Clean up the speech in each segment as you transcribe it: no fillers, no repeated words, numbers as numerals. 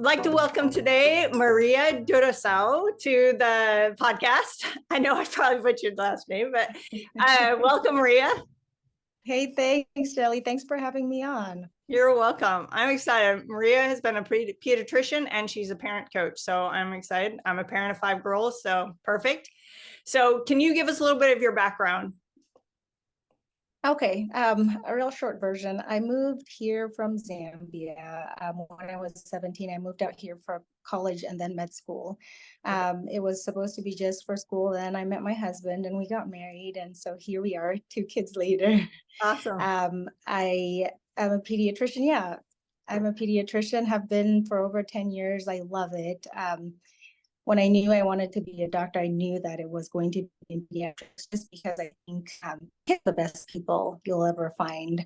I'd like to welcome today Maria Duroseau to the podcast. I know I probably butchered the last name, but welcome, Maria. Hey, thanks, Shelly. Thanks for having me on. You're welcome. I'm excited. Maria has been a pediatrician and she's a parent coach. So I'm excited. I'm a parent of 5 girls, so perfect. So can you give us a little bit of your background? Okay, a real short version. I moved here from Zambia. When I was 17, I moved out here for college and then med school. It was supposed to be just for school. Then I met my husband and we got married. And so here we are, 2 kids later. Awesome. I am a pediatrician. Yeah, I'm a pediatrician, have been for over 10 years. I love it. When I knew I wanted to be a doctor, I knew that it was going to be in pediatrics, just because I think kids are the best people you'll ever find.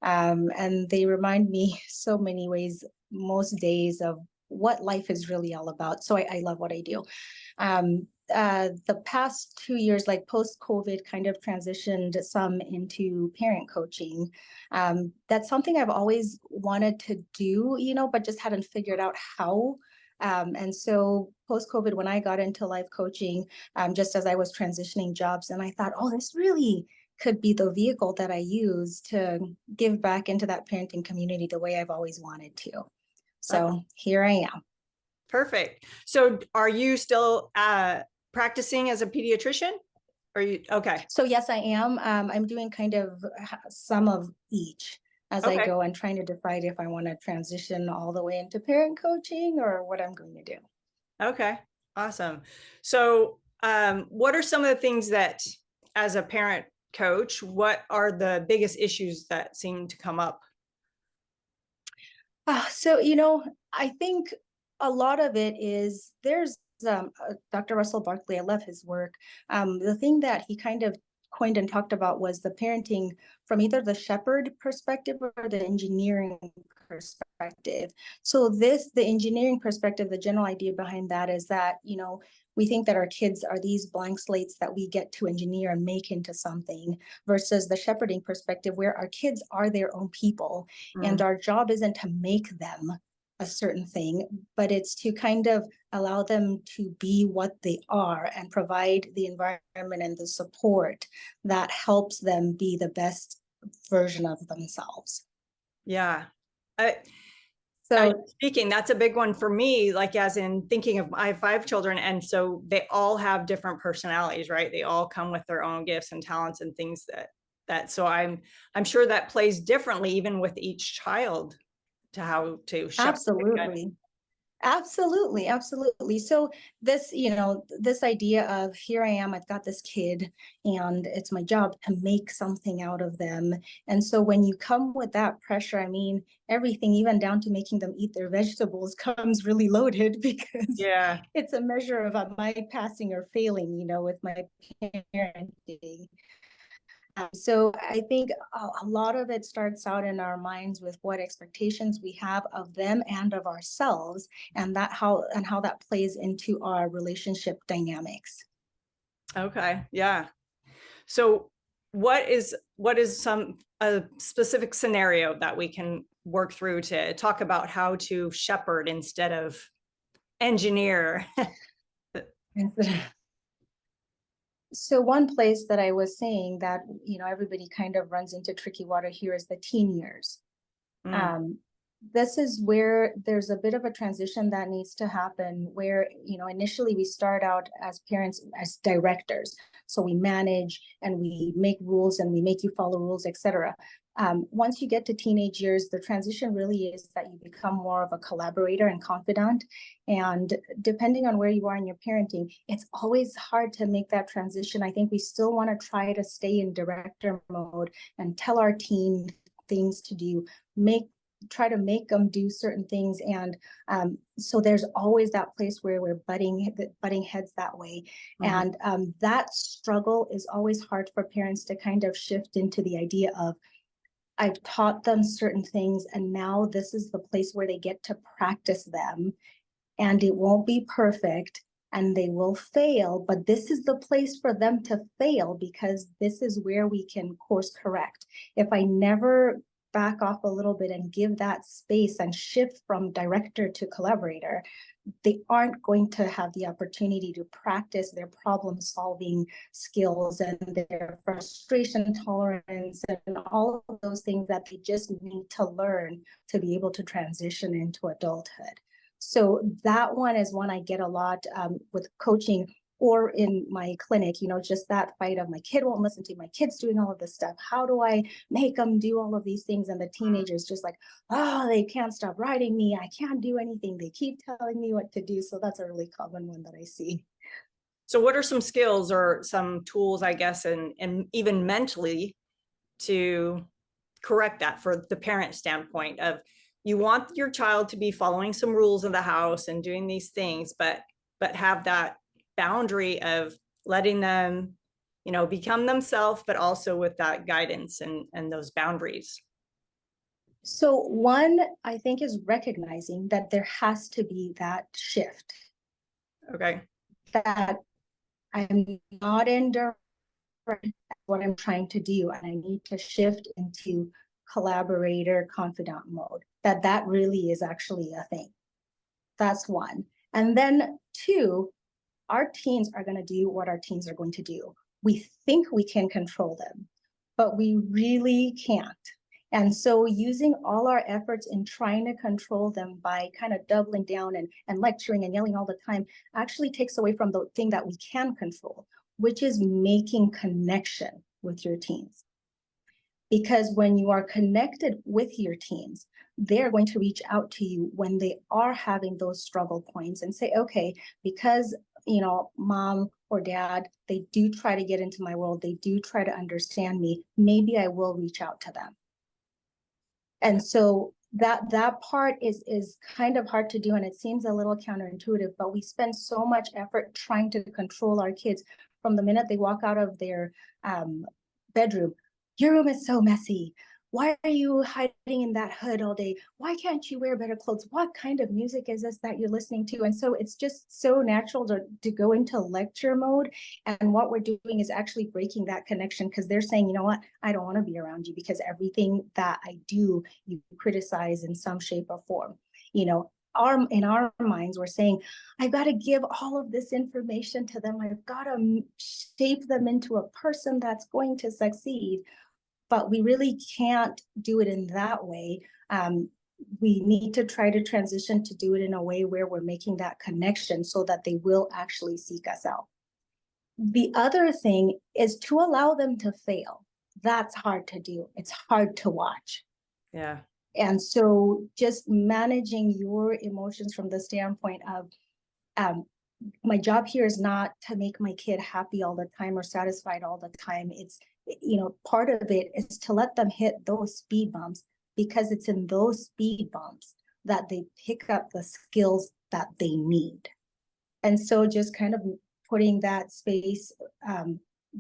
And they remind me so many ways, most days, of what life is really all about. So I love what I do. The past 2 years, like post-COVID, kind of transitioned some into parent coaching. That's something I've always wanted to do, but just hadn't figured out how. And so post-COVID, when I got into life coaching, just as I was transitioning jobs, and I thought, oh, this really could be the vehicle that I use to give back into that parenting community the way I've always wanted to. So here I am. Perfect. So are you still practicing as a pediatrician? Are you okay? So yes, I am. I'm doing kind of some of each as I go, and trying to decide if I want to transition all the way into parent coaching or what I'm going to do. Okay, awesome. So what are some of the things that, as a parent coach, what are the biggest issues that seem to come up? So, I think a lot of it is there's Dr. Russell Barkley. I love his work. The thing that he kind of coined and talked about was the parenting from either the shepherd perspective or the engineering perspective. So the engineering perspective, the general idea behind that is that, we think that our kids are these blank slates that we get to engineer and make into something, versus the shepherding perspective, where our kids are their own people. And our job isn't to make them a certain thing, but it's to kind of allow them to be what they are and provide the environment and the support that helps them be the version of themselves. Yeah. So speaking, that's a big one for me, like as in thinking of, I have 5 children, and so they all have different personalities, right? They all come with their own gifts and talents and things that so I'm sure that plays differently even with each child to how to Absolutely. So this, this idea of, here I am, I've got this kid and it's my job to make something out of them. And so when you come with that pressure, I mean, everything, even down to making them eat their vegetables, comes really loaded, because it's a measure of am I passing or failing, with my parenting. So I think a lot of it starts out in our minds with what expectations we have of them and of ourselves, and how that plays into our relationship dynamics. Okay. Yeah. So what is a specific scenario that we can work through to talk about how to shepherd instead of engineer? So one place that I was saying that, everybody kind of runs into tricky water here is the teen years. This is where there's a bit of a transition that needs to happen, where, initially we start out as parents, as directors. So we manage and we make rules and we make you follow rules, etc. Once you get to teenage years, the transition really is that you become more of a collaborator and confidant. And depending on where you are in your parenting, it's always hard to make that transition. I think we still want to try to stay in director mode and tell our teen things to do, try to make them do certain things. And so there's always that place where we're butting heads that way. And that struggle is always hard for parents to kind of shift into the idea of, I've taught them certain things, and now this is the place where they get to practice them, and it won't be perfect and they will fail, but this is the place for them to fail, because this is where we can course correct. If I never back off a little bit and give that space and shift from director to collaborator, they aren't going to have the opportunity to practice their problem solving skills and their frustration tolerance and all of those things that they just need to learn to be able to transition into adulthood. So that one is one I get a lot with coaching or in my clinic, just that fight of my kid won't listen to me, my kid's doing all of this stuff. How do I make them do all of these things? And the teenagers just like, oh, they can't stop writing me. I can't do anything. They keep telling me what to do. So that's a really common one that I see. So what are some skills or some tools, I guess, and even mentally to correct that for the parent standpoint of you want your child to be following some rules in the house and doing these things, but have that boundary of letting them, become themselves, but also with that guidance and those boundaries. So one, I think, is recognizing that there has to be that shift. Okay. That I'm not in what I'm trying to do, and I need to shift into collaborator confidant mode. That really is actually a thing. That's one. And then two, our teens are going to do what our teens are going to do. We think we can control them, but we really can't. And so using all our efforts in trying to control them by kind of doubling down and lecturing and yelling all the time actually takes away from the thing that we can control, which is making connection with your teens. Because when you are connected with your teens, they're going to reach out to you when they are having those struggle points and say, okay, because mom or dad, they do try to get into my world, they do try to understand me, maybe I will reach out to them. And so that part is kind of hard to do, and it seems a little counterintuitive, but we spend so much effort trying to control our kids from the minute they walk out of their bedroom. Your room is so messy. Why are you hiding in that hood all day? Why can't you wear better clothes? What kind of music is this that you're listening to? And so it's just so natural to go into lecture mode. And what we're doing is actually breaking that connection, because they're saying, you know what, I don't want to be around you because everything that I do, you criticize in some shape or form. In our minds, we're saying, I've got to give all of this information to them. I've got to shape them into a person that's going to succeed. But we really can't do it in that way. We need to try to transition to do it in a way where we're making that connection so that they will actually seek us out. The other thing is to allow them to fail. That's hard to do. It's hard to watch. Yeah. And so just managing your emotions from the standpoint of, my job here is not to make my kid happy all the time or satisfied all the time. It's, part of it is to let them hit those speed bumps, because it's in those speed bumps that they pick up the skills that they need. And so just kind of putting that space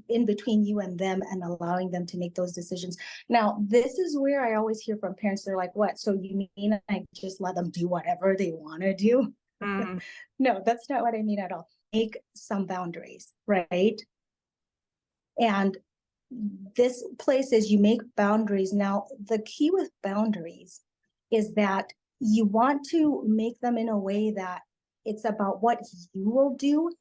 in between you and them and allowing them to make those decisions. Now, this is where I always hear from parents, they're like, what? So you mean I just let them do whatever they want to do? Mm. No, that's not what I mean at all. Make some boundaries, right? And this place is you make boundaries. Now, the key with boundaries is that you want to make them in a way that it's about what you will do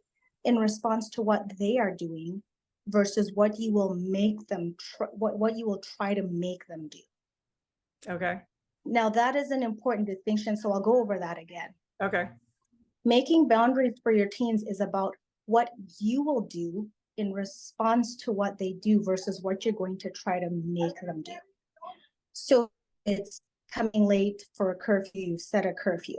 in response to what they are doing versus what you will make them, what you will try to make them do. Okay. Now, that is an important distinction, so I'll go over that again. Okay. Making boundaries for your teens is about what you will do in response to what they do versus what you're going to try to make them do. So it's coming late for a curfew, set a curfew.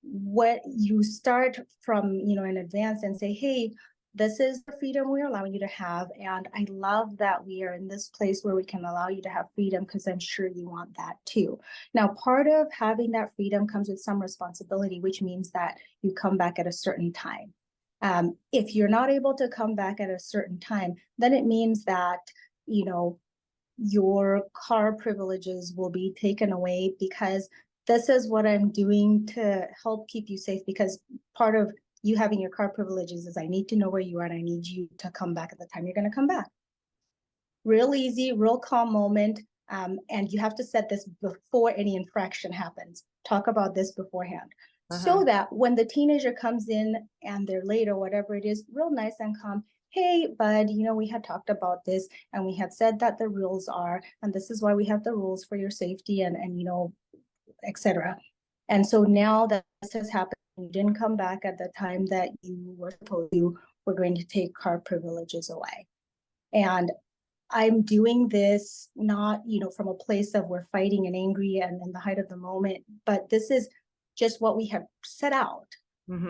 What you start from, in advance and say, hey, this is the freedom we're allowing you to have. And I love that we are in this place where we can allow you to have freedom, because I'm sure you want that too. Now, part of having that freedom comes with some responsibility, which means that you come back at a certain time. If you're not able to come back at a certain time, then it means that, your car privileges will be taken away, because this is what I'm doing to help keep you safe. Because part of you having your car privileges is I need to know where you are and I need you to come back at the time you're going to come back. Real easy, real calm moment. And you have to set this before any infraction happens. Talk about this beforehand. Uh-huh. So that when the teenager comes in and they're late or whatever it is, real nice and calm. Hey, bud, we had talked about this and we had said that the rules are, and this is why we have the rules for your safety and etc. And so now that this has happened, you didn't come back at the time that you were supposed to, we're going to take car privileges away. And I'm doing this not, from a place of we're fighting and angry and in the height of the moment, but this is just what we have set out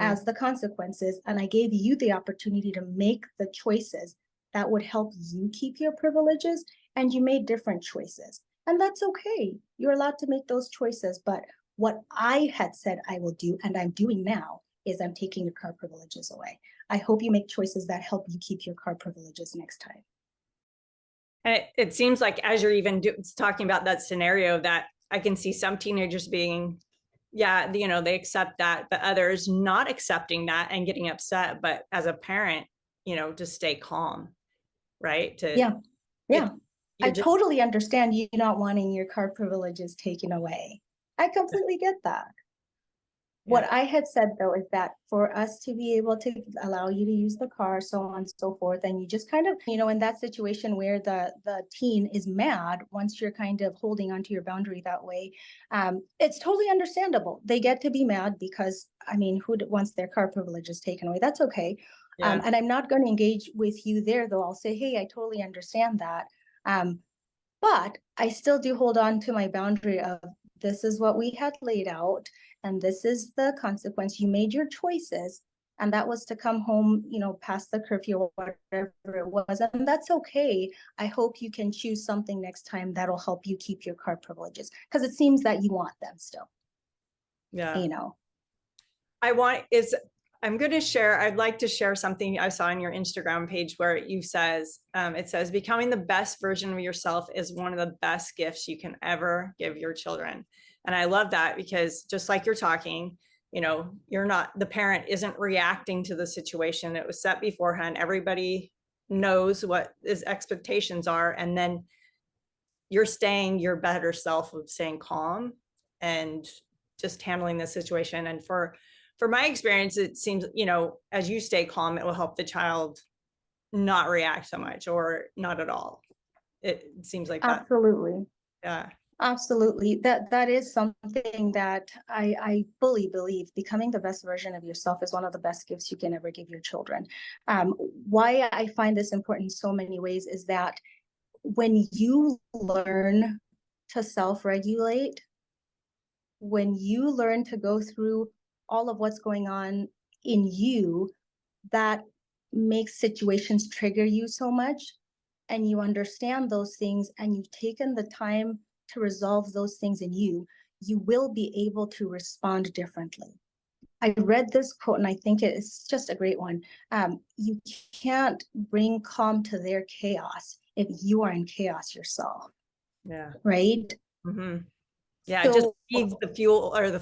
as the consequences. And I gave you the opportunity to make the choices that would help you keep your privileges, and you made different choices. And that's okay. You're allowed to make those choices. But what I had said I will do, and I'm doing now, is I'm taking your car privileges away. I hope you make choices that help you keep your car privileges next time. And it seems like as you're even talking about that scenario, that I can see some teenagers being, yeah, they accept that, but others not accepting that and getting upset. But as a parent, to stay calm, right? Yeah. I totally understand you not wanting your car privileges taken away. I completely get that. What I had said, though, is that for us to be able to allow you to use the car, so on and so forth, and you just kind of, in that situation where the teen is mad, once you're kind of holding onto your boundary that way, it's totally understandable. They get to be mad because, who wants their car privileges taken away? That's okay. Yeah. And I'm not going to engage with you there, though. I'll say, hey, I totally understand that. But I still do hold on to my boundary of this is what we had laid out, and this is the consequence. You made your choices, and that was to come home, past the curfew or whatever it was. And that's okay. I hope you can choose something next time that'll help you keep your car privileges, because it seems that you want them still. Yeah. I'd like to share something I saw on your Instagram page where it says, becoming the best version of yourself is one of the best gifts you can ever give your children. And I love that because just like you're talking, the parent isn't reacting to the situation. It was set beforehand. Everybody knows what his expectations are. And then you're staying your better self of staying calm and just handling the situation. And for my experience, it seems, as you stay calm, it will help the child not react so much or not at all. It seems like that. Absolutely. Yeah. Absolutely. That is something that I fully believe. Becoming the best version of yourself is one of the best gifts you can ever give your children. Why I find this important in so many ways is that when you learn to self-regulate, when you learn to go through all of what's going on in you, that makes situations trigger you so much, and you understand those things, and you've taken the time to resolve those things in you, you will be able to respond differently. I read this quote, and I think it's just a great one. You can't bring calm to their chaos if you are in chaos yourself. Yeah. Right? Mm-hmm. Yeah, so, it just feeds the fuel, or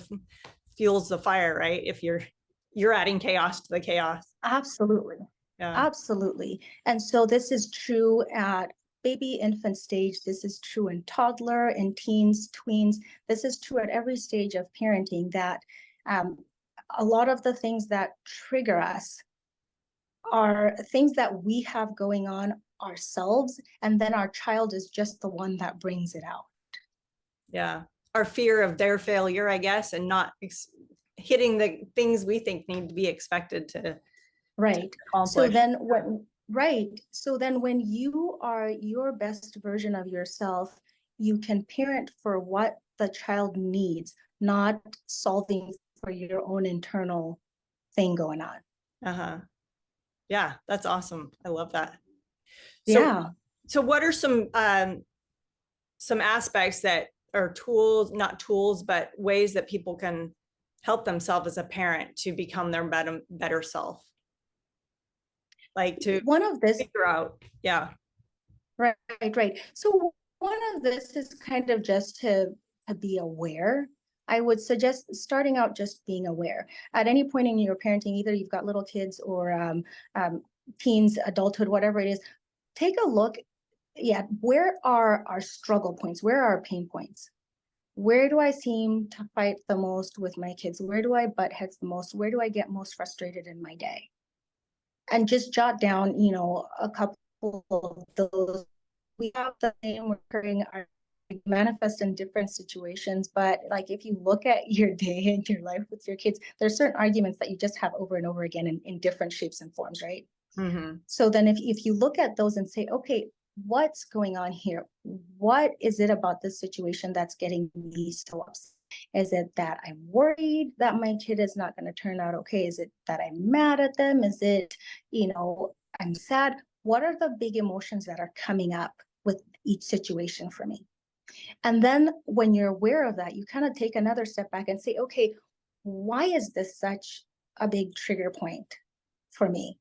fuels the fire, right? If you're adding chaos to the chaos. Absolutely. Yeah. Absolutely. And so this is true at baby infant stage. This is true in toddler and teens, tweens. This is true at every stage of parenting, that a lot of the things that trigger us are things that we have going on ourselves, and then our child is just the one that brings it out. Yeah. Our fear of their failure, I guess, and not hitting the things we think need to be expected to. Right. Accomplish. So then when you are your best version of yourself, you can parent for what the child needs, not solving for your own internal thing going on. Uh-huh. Yeah, that's awesome. I love that. So what are some aspects that are tools, not tools, but ways that people can help themselves as a parent to become their better self? Like to figure out. Yeah. Right. So one of this is kind of just to be aware. I would suggest starting out just being aware. At any point in your parenting, either you've got little kids or teens, adulthood, whatever it is, take a look yeah, where are our struggle points? Where are our pain points? Where do I seem to fight the most with my kids? Where do I butt heads the most? Where do I get most frustrated in my day? And just jot down, a couple of those. We have the same recurring manifest in different situations, but like if you look at your day and your life with your kids, there's certain arguments that you just have over and over again in different shapes and forms, right? Mm-hmm. So then if you look at those and say, okay, what's going on here? What is it about this situation that's getting me so upset? Is it that I'm worried that my kid is not going to turn out okay? Is it that I'm mad at them? Is it, I'm sad? What are the big emotions that are coming up with each situation for me? And then when you're aware of that, you kind of take another step back and say, okay, why is this such a big trigger point for me?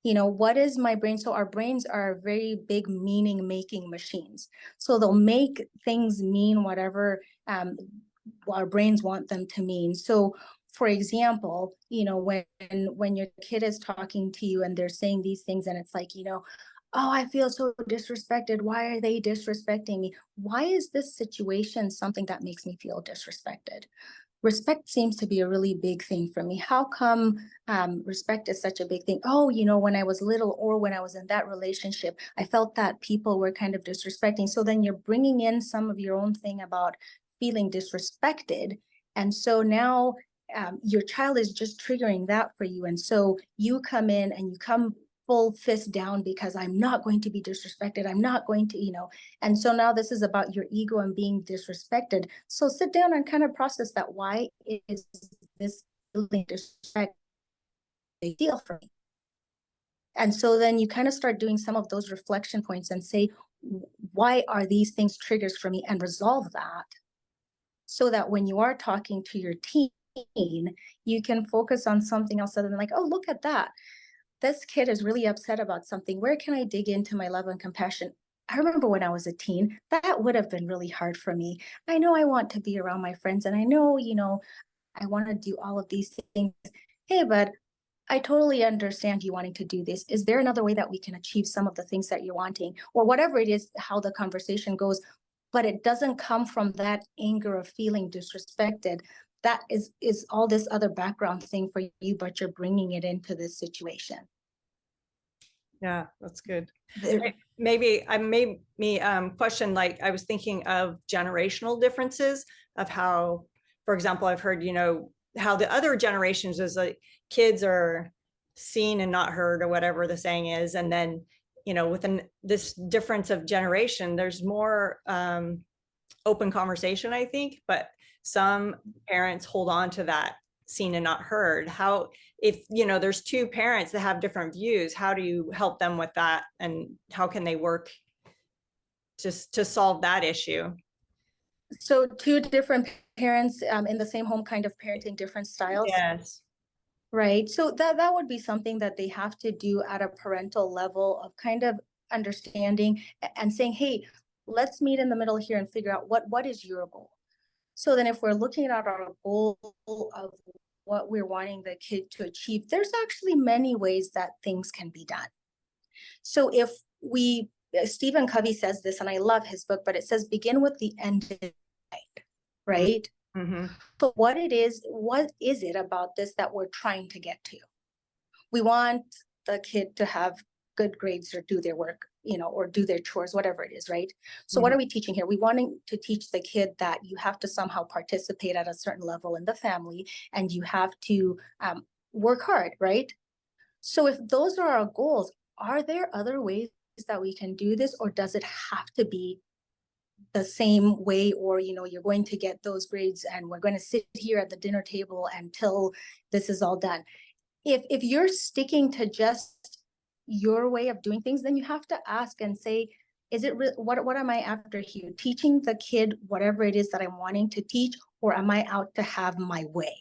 What is my brain? So our brains are very big meaning making machines. So they'll make things mean whatever our brains want them to mean. So for example, when your kid is talking to you and they're saying these things and it's like, oh, I feel so disrespected. Why are they disrespecting me? Why is this situation something that makes me feel disrespected? Respect seems to be a really big thing for me. How come respect is such a big thing? Oh, when I was little or when I was in that relationship, I felt that people were kind of disrespecting. So then you're bringing in some of your own thing about feeling disrespected. And so now your child is just triggering that for you. And so you come in and you come full fist down because I'm not going to be disrespected. I'm not going to, and so now this is about your ego and being disrespected. So sit down and kind of process that. Why is this feeling disrespect a big deal for me? And so then you kind of start doing some of those reflection points and say, why are these things triggers for me, and resolve that so that when you are talking to your teen, you can focus on something else other than like, oh, look at that. This kid is really upset about something. Where can I dig into my love and compassion? I remember when I was a teen, that would have been really hard for me. I know I want to be around my friends and I know, I want to do all of these things. Hey, but I totally understand you wanting to do this. Is there another way that we can achieve some of the things that you're wanting, or whatever it is, how the conversation goes, but it doesn't come from that anger of feeling disrespected. That is all this other background thing for you, but you're bringing it into this situation. Yeah, that's good. There, Maybe I made me question, like I was thinking of generational differences of how, for example, I've heard, how the other generations is like kids are seen and not heard, or whatever the saying is. And then, within this difference of generation, there's more open conversation, I think, but some parents hold on to that seen and not heard. How, if there's two parents that have different views, how do you help them with that, and how can they work just to solve that issue? so two different parents in the same home, kind of parenting different styles. Yes. Right. So that would be something that they have to do at a parental level of kind of understanding and saying, hey, let's meet in the middle here and figure out what is your goal. So then if we're looking at our goal of what we're wanting the kid to achieve, there's actually many ways that things can be done. So if Stephen Covey says this, and I love his book, but it says begin with the end in mind, right? Mm-hmm. But what is it about this that we're trying to get to? We want the kid to have good grades or do their work, or do their chores, whatever it is, right? So what are we teaching here? We wanting to teach the kid that you have to somehow participate at a certain level in the family, and you have to work hard, right? So if those are our goals, are there other ways that we can do this, or does it have to be the same way, or you're going to get those grades and we're going to sit here at the dinner table until this is all done? If you're sticking to just your way of doing things, then you have to ask and say, is it what am I after here? Teaching the kid whatever it is that I'm wanting to teach, or am I out to have my way?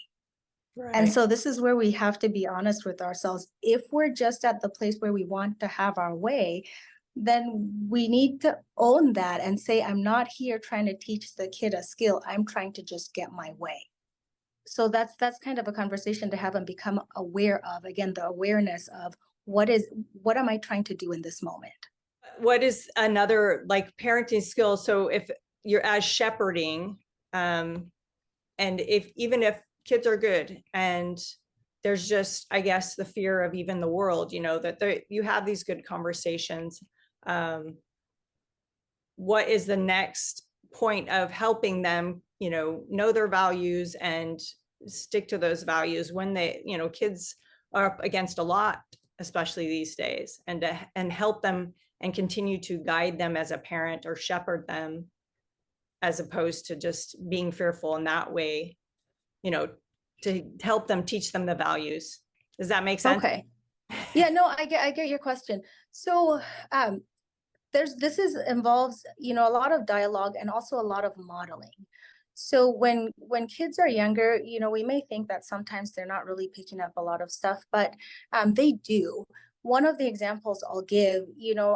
Right. And so this is where we have to be honest with ourselves. If we're just at the place where we want to have our way, then we need to own that and say, I'm not here trying to teach the kid a skill. I'm trying to just get my way. So that's kind of a conversation to have and become aware of. Again, the awareness of what am I trying to do in this moment? what is another like parenting skill? So if you're as shepherding, and even if kids are good and there's just, I guess, the fear of even the world, that you have these good conversations. What is the next point of helping them, know their values and stick to those values when they, kids are up against a lot, especially these days, and help them and continue to guide them as a parent or shepherd them, as opposed to just being fearful in that way, to help them teach them the values. Does that make sense? Okay. Yeah, no, I get your question. So involves, a lot of dialogue and also a lot of modeling. So when kids are younger, we may think that sometimes they're not really picking up a lot of stuff, but they do. One of the examples I'll give,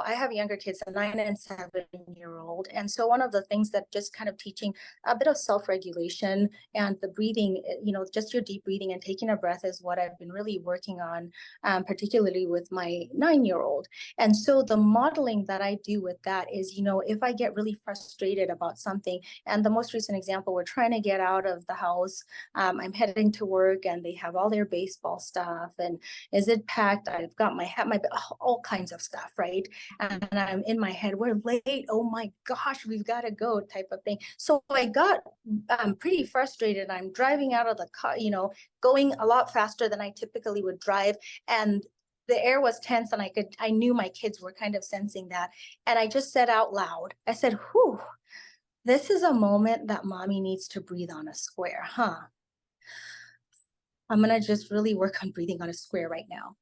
I have younger kids, a 9 and 7-year-old. And so one of the things that just kind of teaching a bit of self-regulation and the breathing, just your deep breathing and taking a breath is what I've been really working on, particularly with my 9-year-old. And so the modeling that I do with that is, if I get really frustrated about something, and the most recent example, we're trying to get out of the house, I'm heading to work and they have all their baseball stuff, and is it packed? I've got my hat, all kinds of stuff, right? And I'm in my head, we're late, oh my gosh, we've got to go, type of thing. So I got pretty frustrated. I'm driving out of the car, going a lot faster than I typically would drive, and the air was tense, and I knew my kids were kind of sensing that. And I just said out loud, I said, whew, this is a moment that mommy needs to breathe on a square, huh? I'm going to just really work on breathing on a square right now.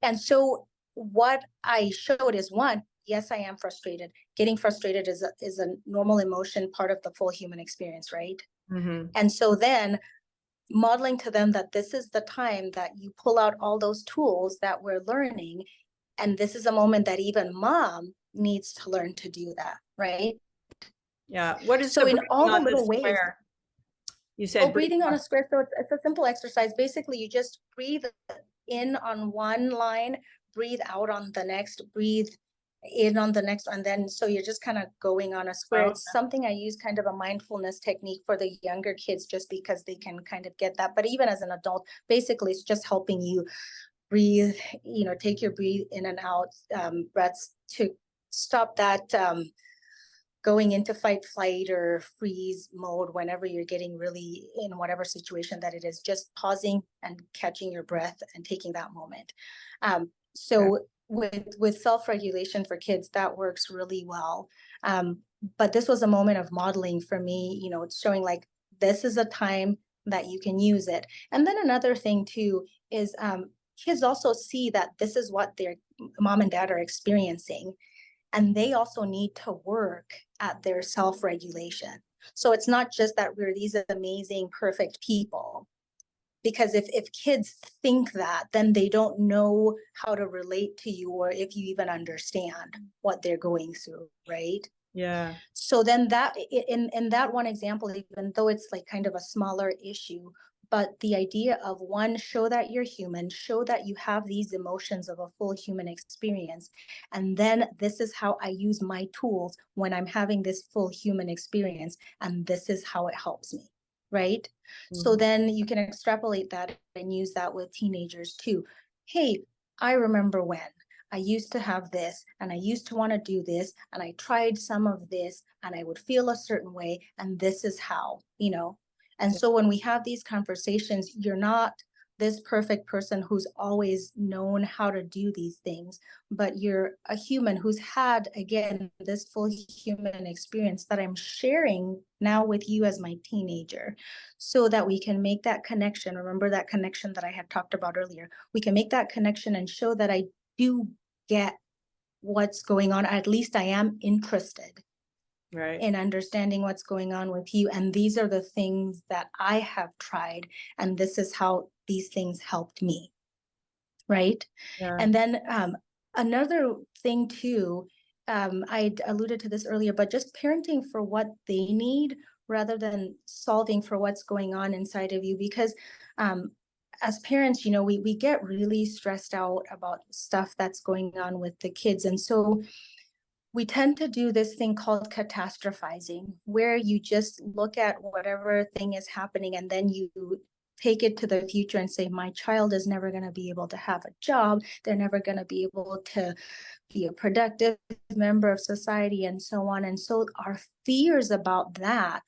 And so what I showed is, one, yes, I am frustrated. Getting frustrated is a normal emotion, part of the full human experience, right? Mm-hmm. And so then modeling to them that this is the time that you pull out all those tools that we're learning. And this is a moment that even mom needs to learn to do that, right? Yeah. What is so in all the little ways? You said breathing on a square. So it's a simple exercise. Basically, you just breathe in on one line, breathe out on the next, breathe in on the next, and then so you're just kind of going on a square. Okay. It's something I use, kind of a mindfulness technique for the younger kids, just because they can kind of get that. But even as an adult, basically, it's just helping you breathe, take your breathe in and out breaths to stop that going into fight, flight, or freeze mode whenever you're getting really in whatever situation that it is, just pausing and catching your breath and taking that moment. So with self-regulation for kids, that works really well. But this was a moment of modeling for me, it's showing like, this is a time that you can use it. And then another thing too is kids also see that this is what their mom and dad are experiencing. And they also need to work at their self-regulation. So it's not just that we're these amazing, perfect people. Because if kids think that, then they don't know how to relate to you, or if you even understand what they're going through, right? Yeah. So then that in that one example, even though it's like kind of a smaller issue, but the idea of, one, show that you're human, show that you have these emotions of a full human experience. And then this is how I use my tools when I'm having this full human experience. And this is how it helps me, right? Mm-hmm. So then you can extrapolate that and use that with teenagers too. Hey, I remember when I used to have this, and I used to want to do this, and I tried some of this, and I would feel a certain way, and this is how, And so when we have these conversations, you're not this perfect person who's always known how to do these things, but you're a human who's had, again, this full human experience that I'm sharing now with you as my teenager, so that we can make that connection. Remember that connection that I had talked about earlier. We can make that connection and show that I do get what's going on. At least I am interested in understanding what's going on with you. And these are the things that I have tried. And this is how these things helped me. Right. Yeah. And then another thing too, I alluded to this earlier, but just parenting for what they need rather than solving for what's going on inside of you. Because as parents, we get really stressed out about stuff that's going on with the kids. And so we tend to do this thing called catastrophizing, where you just look at whatever thing is happening and then you take it to the future and say, my child is never going to be able to have a job. They're never going to be able to be a productive member of society, and so on. And so our fears about that,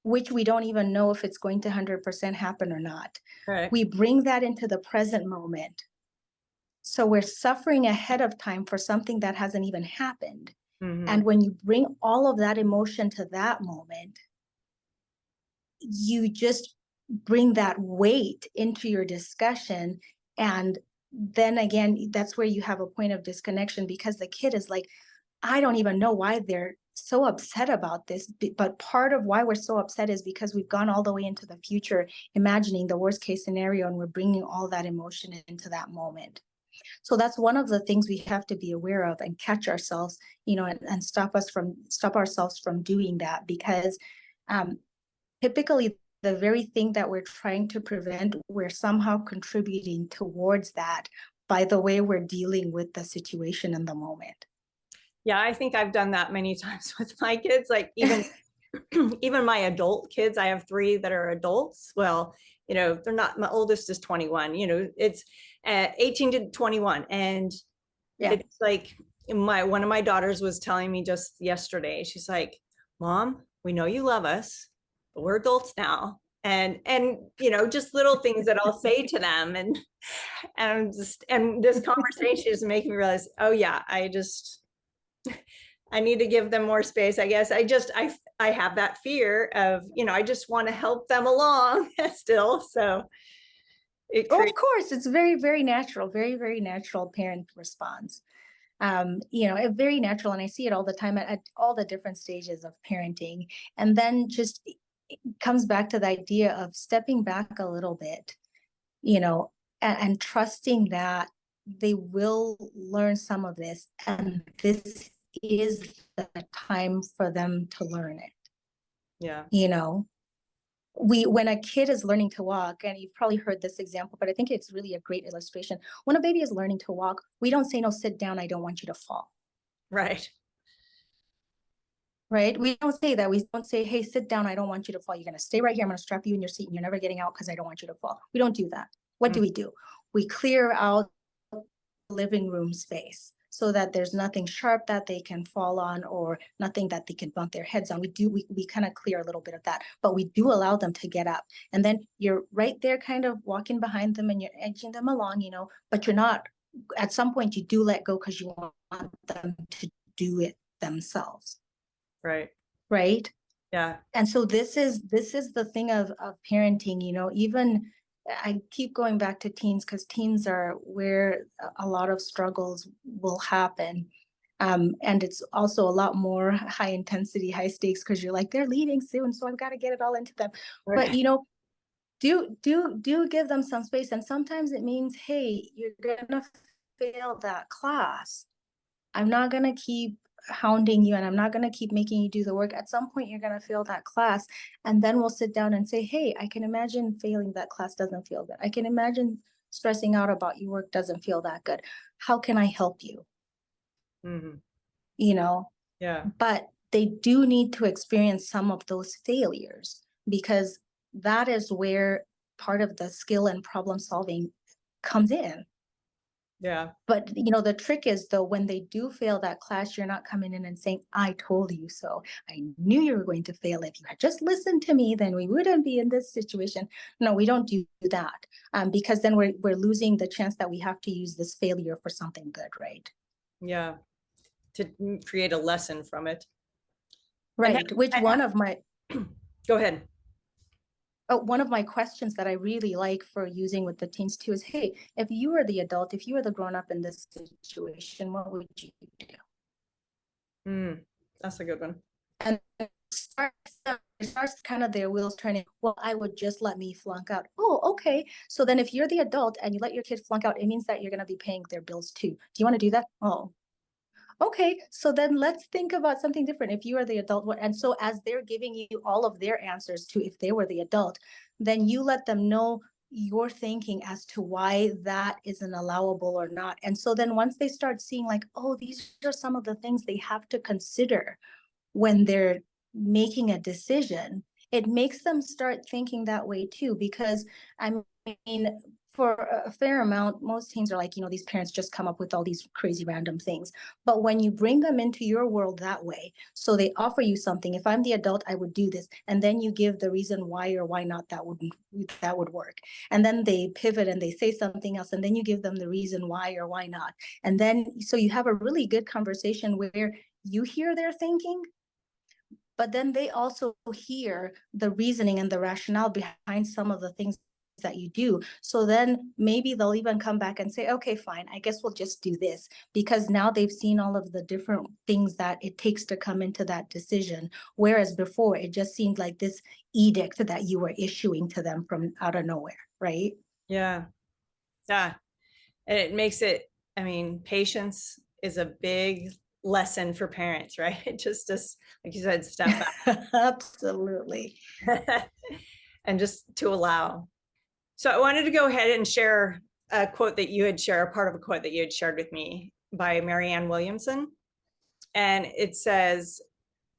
which we don't even know if it's going to 100% happen or not, Right. we bring that into the present moment. So we're suffering ahead of time for something that hasn't even happened. And when you bring all of that emotion to that moment, you just bring that weight into your discussion. And then again, that's where you have a point of disconnection, because the kid is like, I don't even know why they're so upset about this. But part of why we're so upset is because we've gone all the way into the future, imagining the worst case scenario, and we're bringing all that emotion into that moment. So that's one of the things we have to be aware of and catch ourselves, and stop ourselves from doing that, because typically the very thing that we're trying to prevent, we're somehow contributing towards that by the way we're dealing with the situation in the moment. Yeah, I think I've done that many times with my kids, like even even my adult kids. I have 3 that are adults. Well, they're not, my oldest is 21, it's 18 to 21. And Yeah. it's like one of my daughters was telling me just yesterday, she's like, Mom, we know you love us, but we're adults now. And just little things that I'll say to them. And this conversation is making me realize, oh yeah, I need to give them more space. I guess I have that fear of, I just want to help them along still. So it Of creates, course, it's very, very natural, very, very natural parent response. Very natural. And I see it all the time at all the different stages of parenting. And then just it comes back to the idea of stepping back a little bit, and trusting that they will learn some of this. And this is the time for them to learn it. yeah, When a kid is learning to walk, and you've probably heard this example, but I think it's really a great illustration. When a baby is learning to walk, we don't say, no, sit down, I don't want you to fall. right. Right? We don't say that. We don't say, hey, sit down, I don't want you to fall. You're going to stay right here. I'm going to strap you in your seat and you're never getting out because I don't want you to fall. We don't do that. What do? We clear out living room space so that there's nothing sharp that they can fall on or nothing that they can bump their heads on. We kind of clear a little bit of that, but we do allow them to get up. And then you're right there kind of walking behind them and you're edging them along, but you're not, at some point you do let go because you want them to do it themselves. Right. Right. Yeah. And so this is the thing of parenting, even I keep going back to teens because teens are where a lot of struggles will happen. And it's also a lot more high intensity, high stakes, because you're like, they're leaving soon, so I've got to get it all into them. Right. But do give them some space. And sometimes it means, hey, you're gonna fail that class. I'm not gonna keep hounding you and I'm not going to keep making you do the work. At some point, you're going to fail that class. And then we'll sit down and say, hey, I can imagine failing that class doesn't feel good. I can imagine stressing out about your work doesn't feel that good. How can I help you? Yeah. But they do need to experience some of those failures, because that is where part of the skill and problem solving comes in. Yeah. But the trick is, though, when they do fail that class, you're not coming in and saying, I told you so. I knew you were going to fail. If you had just listened to me, then we wouldn't be in this situation. No, we don't do that, because then we're losing the chance that we have to use this failure for something good, right? Yeah. To create a lesson from it. Right. One of my go ahead. One of my questions that I really like for using with the teens too is, hey, if you were the adult, if you were the grown up in this situation, what would you do? That's a good one. And it starts kind of their wheels turning. Well, I would just let me flunk out. Oh, okay. So then if you're the adult and you let your kid flunk out, it means that you're going to be paying their bills too. Do you want to do that? Oh, okay. So then let's think about something different. If you are the adult, and so as they're giving you all of their answers to if they were the adult, then you let them know your thinking as to why that isn't allowable or not. And so then once they start seeing like, oh, these are some of the things they have to consider when they're making a decision, it makes them start thinking that way too. Because I mean, for a fair amount, most teens are like, these parents just come up with all these crazy random things. But when you bring them into your world that way, so they offer you something, if I'm the adult, I would do this. And then you give the reason why or why not that would work. And then they pivot and they say something else. And then you give them the reason why or why not. And then, so you have a really good conversation where you hear their thinking, but then they also hear the reasoning and the rationale behind some of the things that you do. So then maybe they'll even come back and say, okay, fine, I guess we'll just do this, because now they've seen all of the different things that it takes to come into that decision. Whereas before, it just seemed like this edict that you were issuing to them from out of nowhere, right? Yeah. Yeah. And it makes it, I mean, patience is a big lesson for parents, right? Just like you said, step Absolutely. back and just to allow. So I wanted to go ahead and share a quote that you had shared, part of a quote that you had shared with me by Marianne Williamson. And it says,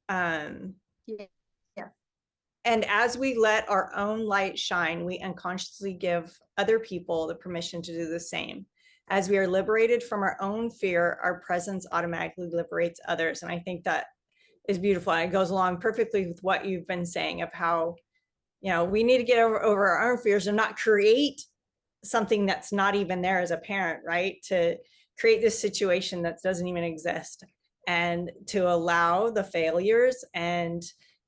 Yeah. and as we let our own light shine, we unconsciously give other people the permission to do the same. As we are liberated from our own fear, our presence automatically liberates others. And I think that is beautiful. And it goes along perfectly with what you've been saying of how, we need to get over our own fears and not create something that's not even there as a parent, right? To create this situation that doesn't even exist, and to allow the failures and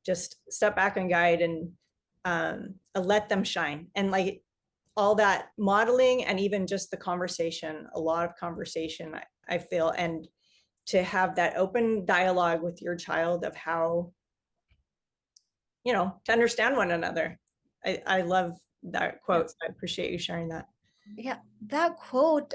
just step back and guide and let them shine. And like all that modeling and even just the conversation, a lot of conversation, I feel, and to have that open dialogue with your child of how, to understand one another. I love that quote. So I appreciate you sharing that. Yeah, that quote,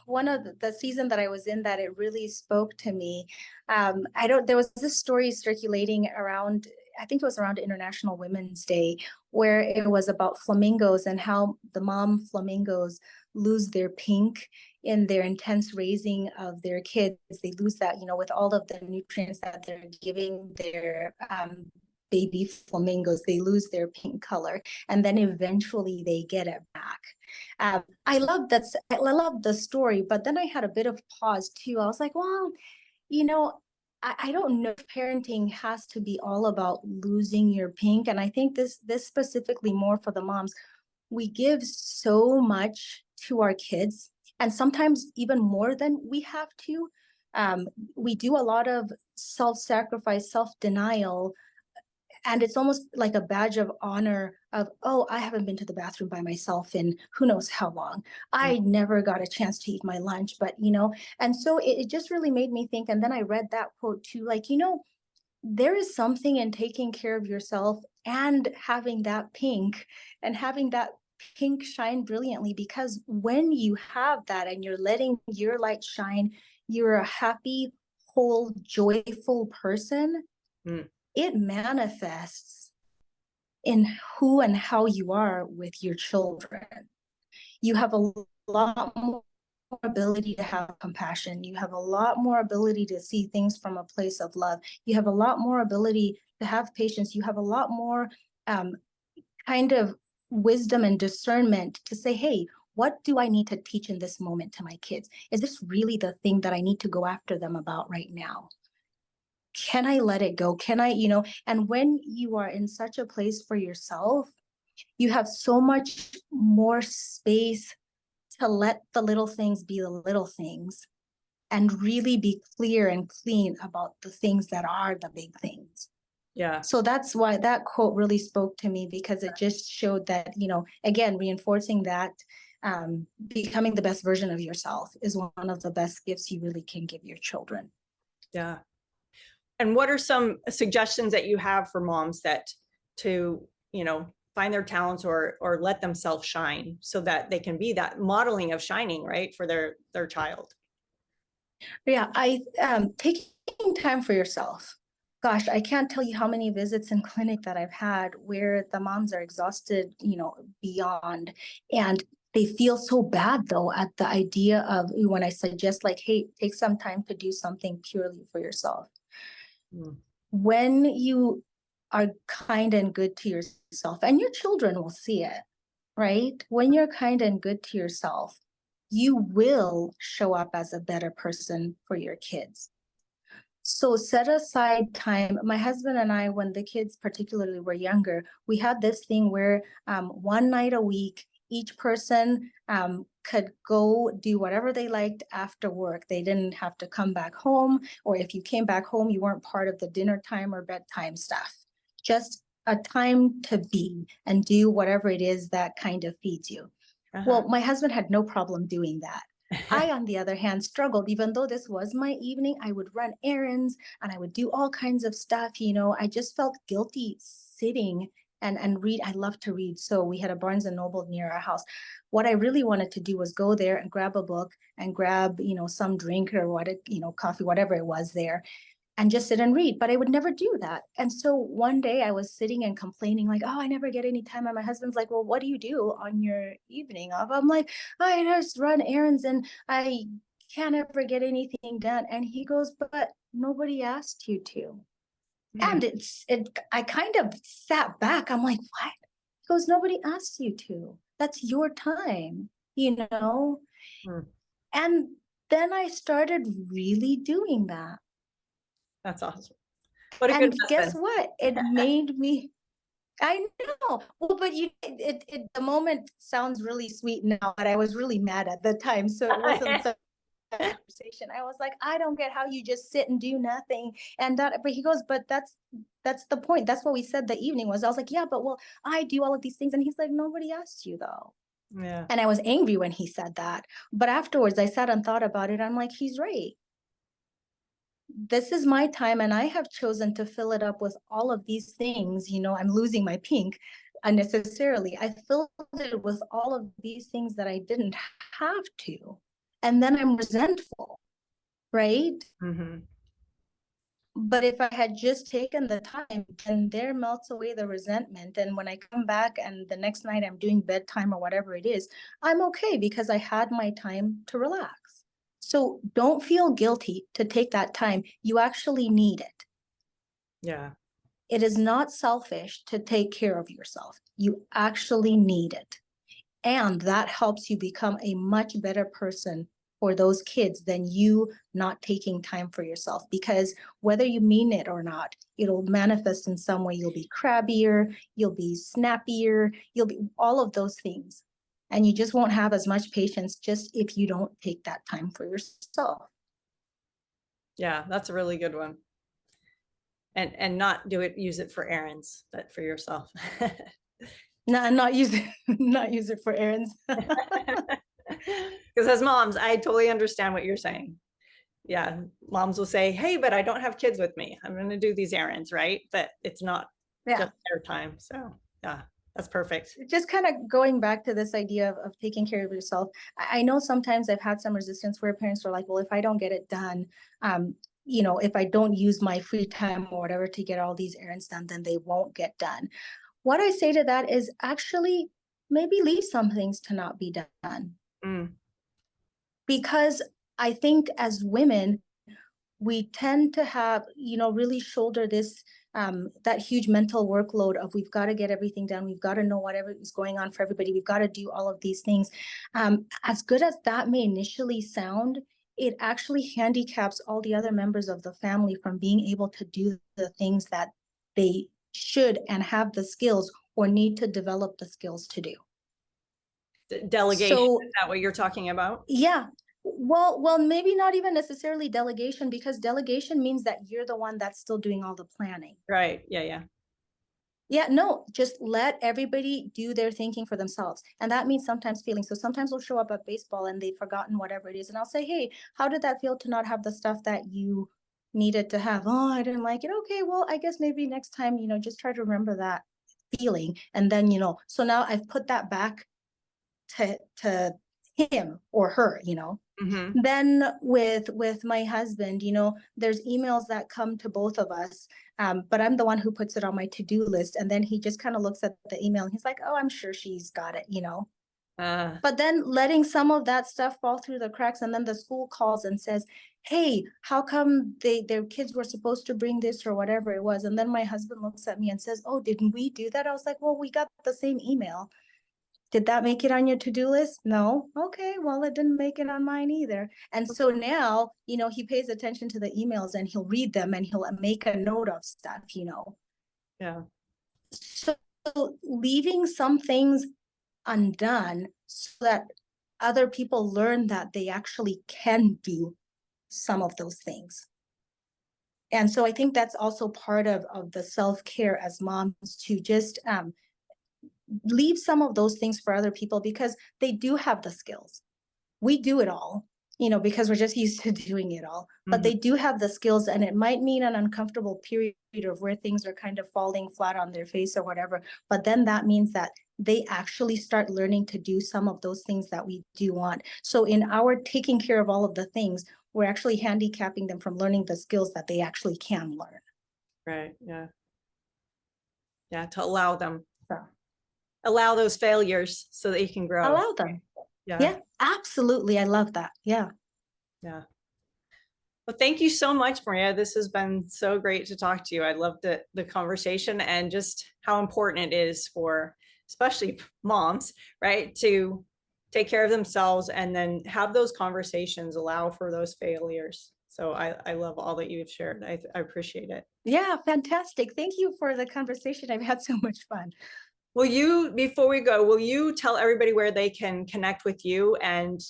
one of the season that I was in, that it really spoke to me. There was this story circulating around, I think it was around International Women's Day, where it was about flamingos and how the mom flamingos lose their pink in their intense raising of their kids. They lose that, with all of the nutrients that they're giving their baby flamingos, they lose their pink color, and then eventually they get it back. I love that. I love the story, but then I had a bit of pause too. I was like, well, I don't know if parenting has to be all about losing your pink. And I think this specifically more for the moms. We give so much to our kids, and sometimes even more than we have to. We do a lot of self-sacrifice, self-denial, and it's almost like a badge of honor of, oh, I haven't been to the bathroom by myself in who knows how long. I never got a chance to eat my lunch, but and so it just really made me think. And then I read that quote too, like, there is something in taking care of yourself and having that pink shine brilliantly, because when you have that and you're letting your light shine, you're a happy, whole, joyful person. It manifests in who and how you are with your children. You have a lot more ability to have compassion. You have a lot more ability to see things from a place of love. You have a lot more ability to have patience. You have a lot more kind of wisdom and discernment to say, hey, what do I need to teach in this moment to my kids? Is this really the thing that I need to go after them about right now? Can I let it go? Can I, and when you are in such a place for yourself, you have so much more space to let the little things be the little things and really be clear and clean about the things that are the big things. Yeah. So that's why that quote really spoke to me, because it just showed that, again, reinforcing that becoming the best version of yourself is one of the best gifts you really can give your children. Yeah. And what are some suggestions that you have for moms to find their talents or let themselves shine so that they can be that modeling of shining, right, for their child? Yeah, taking time for yourself. gosh, I can't tell you how many visits in clinic that I've had where the moms are exhausted, beyond. And they feel so bad though at the idea of when I suggest, like, hey, take some time to do something purely for yourself. Mm. When you are kind and good to yourself, and your children will see it, right? When you're kind and good to yourself, you will show up as a better person for your kids. So set aside time. My husband and I, when the kids particularly were younger, we had this thing where one night a week, each person could go do whatever they liked after work. They didn't have to come back home, or if you came back home, you weren't part of the dinner time or bedtime stuff. Just a time to be and do whatever it is that kind of feeds you. Well, my husband had no problem doing that. I, on the other hand, struggled. Even though this was my evening, I would run errands and I would do all kinds of stuff. I just felt guilty sitting and read. I love to read. So we had a Barnes and Noble near our house. What I really wanted to do was go there and grab a book and grab, some drink or coffee, whatever it was there, and just sit and read. But I would never do that. And so one day I was sitting and complaining, like, oh, I never get any time. And my husband's like, well, what do you do on your evening off? I'm like, I just run errands and I can't ever get anything done. And he goes, but nobody asked you to. And I kind of sat back. I'm like, what? He goes, nobody asked you to. That's your time. Mm. And then I started really doing that. That's awesome. What a good And guess husband. what? It made me, I know. Well, but the moment sounds really sweet now, but I was really mad at the time. So it wasn't such a conversation. I was like, I don't get how you just sit and do nothing. And that, but he goes, but that's the point. That's what we said the evening was. I was like, yeah, but well, I do all of these things. And he's like, nobody asked you though. Yeah. And I was angry when he said that. But afterwards I sat and thought about it. I'm like, he's right. This is my time and I have chosen to fill it up with all of these things. I'm losing my pink unnecessarily. I filled it with all of these things that I didn't have to. And then I'm resentful, right? Mm-hmm. But if I had just taken the time, then there melts away the resentment. And when I come back and the next night I'm doing bedtime or whatever it is, I'm okay because I had my time to relax. So don't feel guilty to take that time. You actually need it. Yeah. It is not selfish to take care of yourself. You actually need it. And that helps you become a much better person for those kids than you not taking time for yourself. Because whether you mean it or not, it'll manifest in some way. You'll be crabbier, you'll be snappier, you'll be all of those things. And you just won't have as much patience just if you don't take that time for yourself. Yeah, that's a really good one. And not use it for errands, but for yourself. Not use it, not use it for errands. Because as moms, I totally understand what you're saying. Yeah, moms will say, hey, but I don't have kids with me. I'm going to do these errands, right? But it's not just their time. So yeah, that's perfect. Just kind of going back to this idea of taking care of yourself. I know sometimes I've had some resistance where parents are like, well, if I don't get it done, if I don't use my free time or whatever to get all these errands done, then they won't get done. What I say to that is actually maybe leave some things to not be done. Because I think as women, we tend to have, really shoulder this, that huge mental workload of we've got to get everything done. We've got to know whatever is going on for everybody. We've got to do all of these things. As good as that may initially sound, it actually handicaps all the other members of the family from being able to do the things that they should and have the skills or need to develop the skills to do. Delegation, is that what you're talking about? Yeah. Well, maybe not even necessarily delegation, because delegation means that you're the one that's still doing all the planning. Right. Yeah. Yeah, no, just let everybody do their thinking for themselves. And that means sometimes feeling. So sometimes we'll show up at baseball and they've forgotten whatever it is. And I'll say, hey, how did that feel to not have the stuff that you needed to have? Oh, I didn't like it. Okay, well, I guess maybe next time, just try to remember that feeling. And then, so now I've put that back to him or her, Mhm. Then with my husband, there's emails that come to both of us, but I'm the one who puts it on my to-do list. And then he just kind of looks at the email and he's like, oh, I'm sure she's got it. Uh, But then letting some of that stuff fall through the cracks, and then the school calls and says, hey, how come their kids were supposed to bring this or whatever it was? And then my husband looks at me and says, oh, didn't we do that? I was like, well, we got the same email. Did that make it on your to-do list? No. Okay, well, it didn't make it on mine either. And so now, he pays attention to the emails and he'll read them and he'll make a note of stuff. yeah. So leaving some things undone so that other people learn that they actually can do some of those things. And so I think that's also part of the self-care as moms, to just leave some of those things for other people, because they do have the skills. We do it all, because we're just used to doing it all, but they do have the skills, and it might mean an uncomfortable period of where things are kind of falling flat on their face or whatever. But then that means that they actually start learning to do some of those things that we do want. So in our taking care of all of the things, we're actually handicapping them from learning the skills that they actually can learn. Right. Yeah. Yeah. To allow them, So allow those failures so that you can grow. allow them. Yeah. Yeah, absolutely. I love that. Yeah. Yeah. Well, thank you so much, Maria. This has been so great to talk to you. I loved the conversation, and just how important it is for especially moms, right, to take care of themselves and then have those conversations, allow for those failures. So I love all that you've shared. I appreciate it. Yeah, fantastic. Thank you for the conversation. I've had so much fun. Will you, before we go, will you tell everybody where they can connect with you and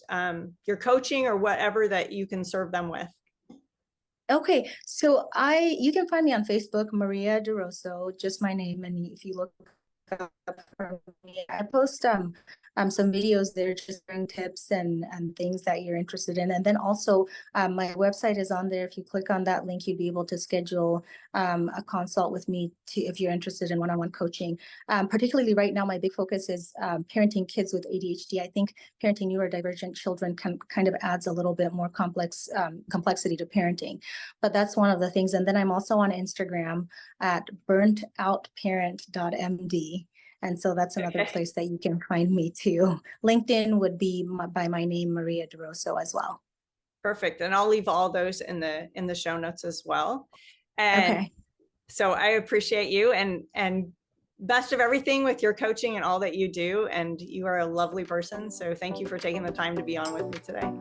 your coaching or whatever that you can serve them with? Okay, so you can find me on Facebook, Maria Duroseau, just my name, and if you look up for me, I post some videos there, just sharing tips and things that you're interested in. And then also my website is on there. If you click on that link, you'd be able to schedule a consult with me if you're interested in one-on-one coaching. Particularly right now, my big focus is parenting kids with ADHD. I think parenting neurodivergent children kind of adds a little bit more complexity to parenting, but that's one of the things. And then I'm also on Instagram at burntoutparent.md. And so that's another place that you can find me too. LinkedIn would be by my name, Maria Duroseau, as well. Perfect. And I'll leave all those in the show notes as well. And okay. So I appreciate you, and best of everything with your coaching and all that you do. And you are a lovely person. So thank you for taking the time to be on with me today.